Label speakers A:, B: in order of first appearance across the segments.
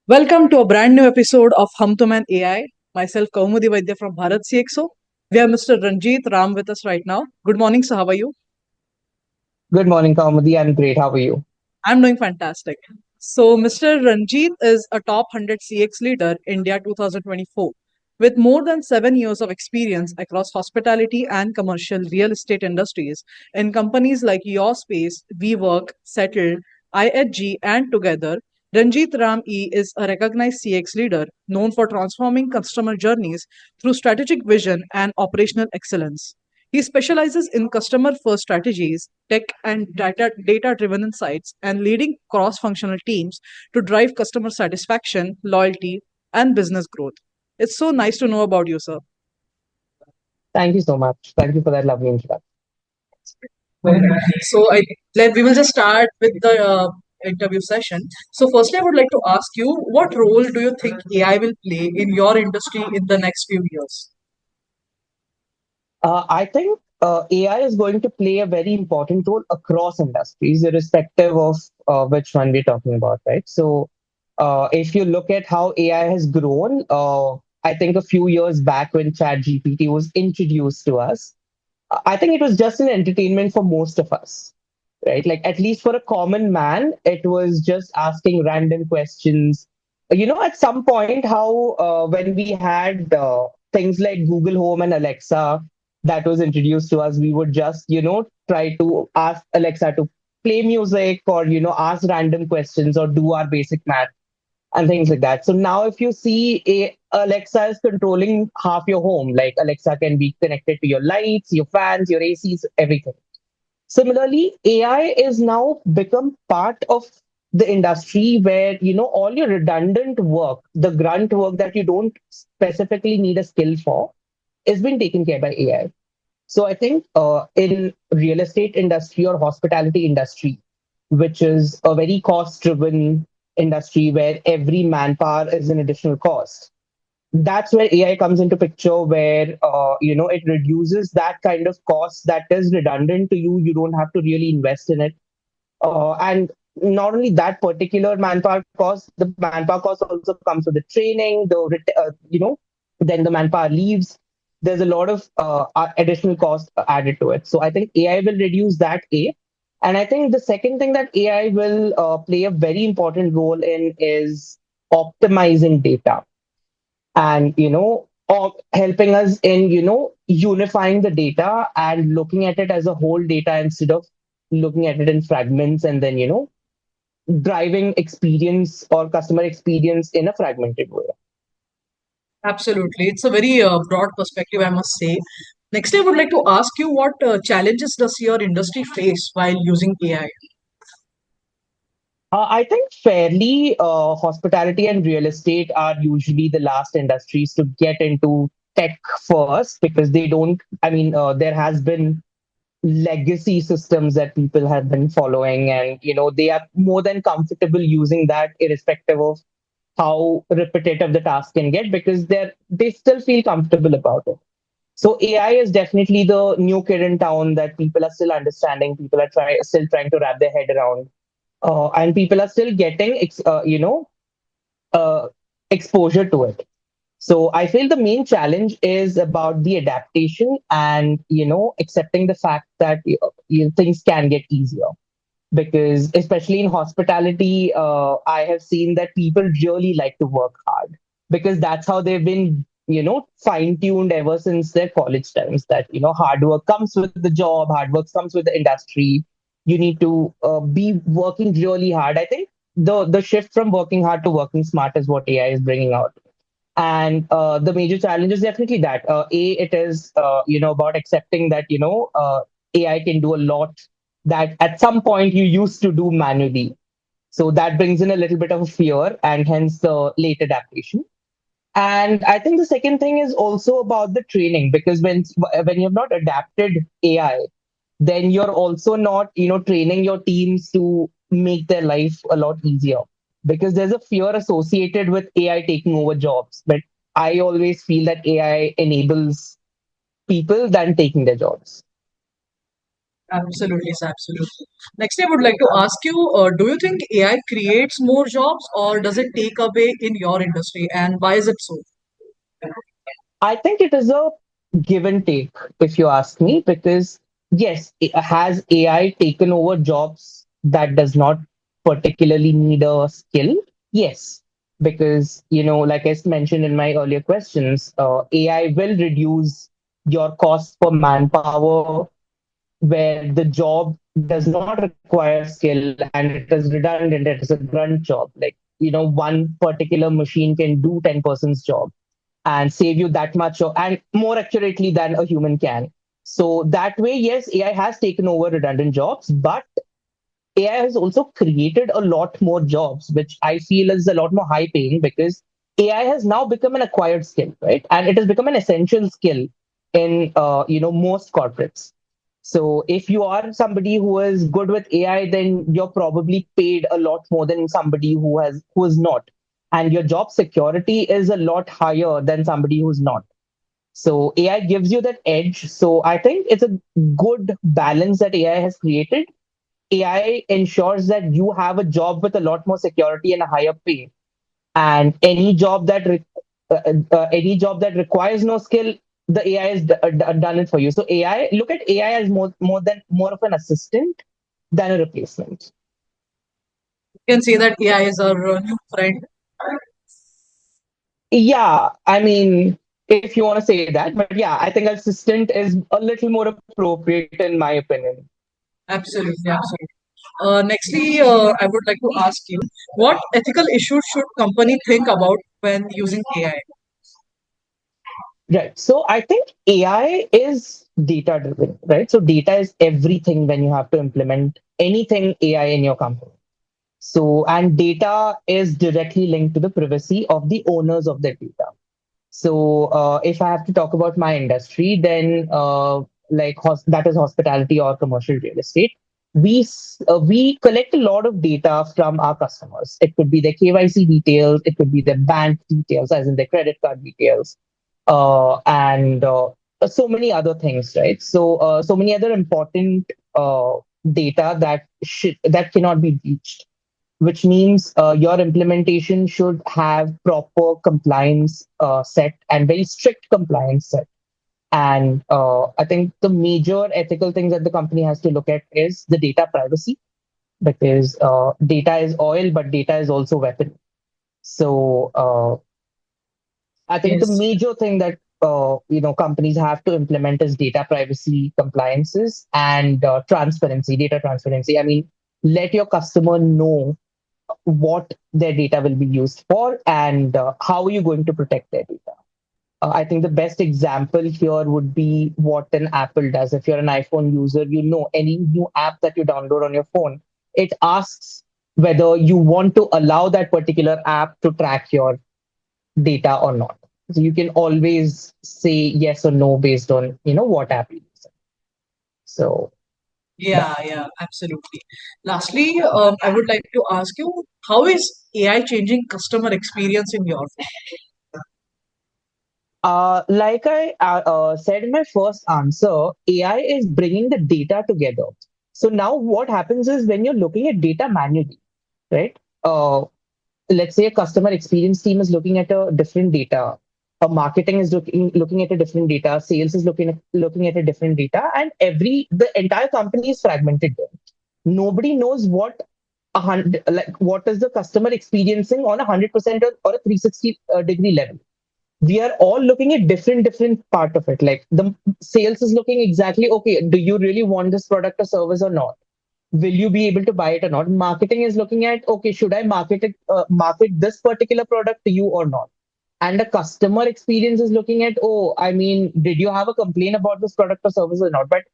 A: Welcome to a brand new episode of Hum Tum and AI. Myself, Kaumudi Vaidya from Bharat CXO. We have Mr. Ranjith Raam with us right now. Good morning, sir. How are you?
B: Good morning, Kaumudi. I'm great. How are you?
A: I'm doing fantastic. So, Mr. Ranjit is a top 100 CX leader India 2024 with more than 7 years of experience across hospitality and commercial real estate industries in companies like Your Space, WeWork, Settled, IHG, and Together. Ranjit Ram E is a recognized CX leader known for transforming customer journeys through strategic vision and operational excellence. He specializes in customer first strategies, tech and data driven insights, and leading cross functional teams to drive customer satisfaction, loyalty, and business growth. It's so nice to know about you, sir.
B: Thank you so much. Thank you for that lovely introduction.
A: Okay. We will just start with the interview session. So, firstly, I would like to ask you, what role do you think AI will play in your industry in the next few years?
B: I think AI is going to play a very important role across industries, irrespective of which one we're talking about, right? So, if you look at how AI has grown, I think a few years back when ChatGPT was introduced to us, I think it was just an entertainment for most of us, right? Like, at least for a common man, it was just asking random questions. At some point, how when we had things like Google Home and Alexa that was introduced to us, we would just, try to ask Alexa to play music or, ask random questions or do our basic math and things like that. So now if you see Alexa is controlling half your home, like Alexa can be connected to your lights, your fans, your ACs, everything. Similarly, AI is now become part of the industry where, all your redundant work, the grunt work that you don't specifically need a skill for, is being taken care by AI. So I think in real estate industry or hospitality industry, which is a very cost driven industry where every manpower is an additional cost, that's where AI comes into picture, where it reduces that kind of cost that is redundant to you. You don't have to really invest in it, and not only that particular manpower cost, the manpower cost also comes with the training, then the manpower leaves. There's a lot of additional cost added to it. So I think AI will reduce that. And I think the second thing that AI will play a very important role in is optimizing data and helping us in unifying the data and looking at it as a whole data instead of looking at it in fragments, and then driving experience or customer experience in a fragmented way.
A: Absolutely. It's a very broad perspective, I must say. Next, I would like to ask you what challenges does your industry face while using AI?
B: I think fairly, hospitality and real estate are usually the last industries to get into tech first, because they don't, I mean, there has been legacy systems that people have been following, and they are more than comfortable using that irrespective of how repetitive the task can get, because they still feel comfortable about it. So AI is definitely the new kid in town that people are still understanding, people are still trying to wrap their head around, and people are still getting uh, exposure to it. So I feel the main challenge is about the adaptation and accepting the fact that things can get easier, because especially in hospitality, I have seen that people really like to work hard, because that's how they've been fine tuned ever since their college times, that hard work comes with the job, hard work comes with the industry. You need to be working really hard. I think the shift from working hard to working smart is what AI is bringing out. And the major challenge is definitely that it is about accepting that AI can do a lot that at some point you used to do manually. So that brings in a little bit of a fear, and hence the late adaptation. And I think the second thing is also about the training, because when you've not adapted AI, then you're also not training your teams to make their life a lot easier, because there's a fear associated with AI taking over jobs. But I always feel that AI enables people than taking their jobs.
A: Absolutely, sir, absolutely. Next, I would like to ask you, do you think AI creates more jobs or does it take away in your industry, and why is it so?
B: I think it is a give and take, if you ask me, because yes, has AI taken over jobs that does not particularly need a skill? Yes, because like I mentioned in my earlier questions, AI will reduce your cost for manpower where the job does not require skill and it is redundant, it is a grunt job. Like, one particular machine can do 10% job and save you that much and more accurately than a human can. So that way, yes, AI has taken over redundant jobs, but AI has also created a lot more jobs, which I feel is a lot more high paying because AI has now become an acquired skill, right? And it has become an essential skill in most corporates. So if you are somebody who is good with AI, then you're probably paid a lot more than somebody who is not, and your job security is a lot higher than somebody who's not. So AI gives you that edge. So I think it's a good balance that AI has created. AI ensures that you have a job with a lot more security and a higher pay. And any job that requires no skill, the AI has done it for you. So look at AI as more of an assistant than a replacement.
A: You can say that AI is our new friend.
B: Yeah, I mean, if you want to say that, but yeah, I think assistant is a little more appropriate in my opinion.
A: Absolutely, absolutely. Nextly, I would like to ask you, what ethical issues should company think about when using AI?
B: Right. So I think AI is data driven, right? So data is everything when you have to implement anything AI in your company. So, and data is directly linked to the privacy of the owners of the data. So, if I have to talk about my industry, then that is hospitality or commercial real estate. We collect a lot of data from our customers. It could be their KYC details, it could be their bank details, as in their credit card details, and so many other things, right? So many other important data that cannot be breached, which means your implementation should have proper compliance set and very strict compliance set. And I think the major ethical things that the company has to look at is the data privacy, because data is oil, but data is also weapon. So I think the
A: Yes.
B: major thing that companies have to implement is data privacy compliances and data transparency. I mean, let your customer know what their data will be used for and how are you going to protect their data. I think the best example here would be what an Apple does. If you're an iPhone user, any new app that you download on your phone, it asks whether you want to allow that particular app to track your data or not. So you can always say yes or no based on what app you use. So
A: Yeah,
B: that.
A: yeah, absolutely. Lastly, I would like to ask you, how is AI changing customer experience in your field?
B: Like I said in my first answer, AI is bringing the data together. So now what happens is when you're looking at data manually, right? Let's say a customer experience team is looking at a different data, a marketing is looking at a different data, sales is looking at a different data, and the entire company is fragmented there. Nobody knows what is the customer experiencing on 100% or a 360 degree level. We are all looking at different part of it. Like the sales is looking exactly, okay, do you really want this product or service or not? Will you be able to buy it or not? Marketing is looking at, okay, should I market this particular product to you or not? And the customer experience is looking at, oh, I mean, did you have a complaint about this product or service or not? But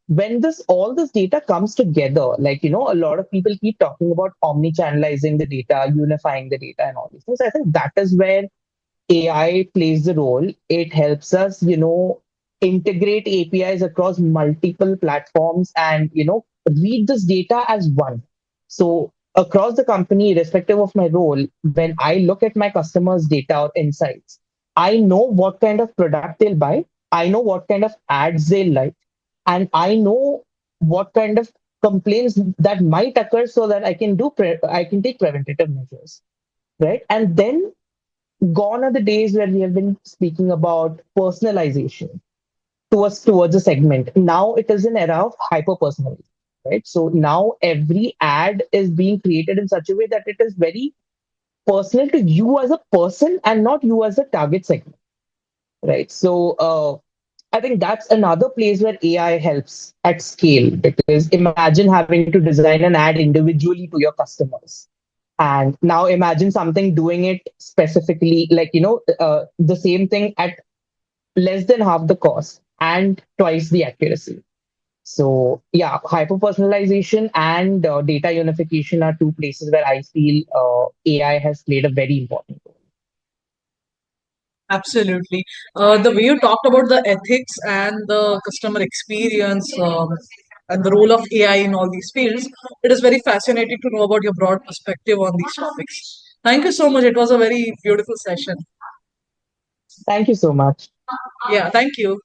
B: when this all this data comes together, like a lot of people keep talking about omni-channelizing the data, unifying the data and all these things. I think that is where AI plays the role. It helps us, integrate APIs across multiple platforms and, read this data as one. So across the company, irrespective of my role, when I look at my customers' data or insights, I know what kind of product they'll buy. I know what kind of ads they like. And I know what kind of complaints that might occur so that I can take preventative measures, right? And then gone are the days where we have been speaking about personalization towards a segment. Now it is an era of hyper personalization, right? So now every ad is being created in such a way that it is very personal to you as a person and not you as a target segment, right? So I think that's another place where AI helps at scale, because imagine having to design an ad individually to your customers. And now imagine something doing it specifically, like, the same thing at less than half the cost and twice the accuracy. So, yeah, hyper personalization and data unification are two places where I feel AI has played a very important role.
A: Absolutely. The way you talked about the ethics and the customer experience and the role of AI in all these fields, it is very fascinating to know about your broad perspective on these topics. Thank you so much. It was a very beautiful session.
B: Thank you so much.
A: Yeah, thank you.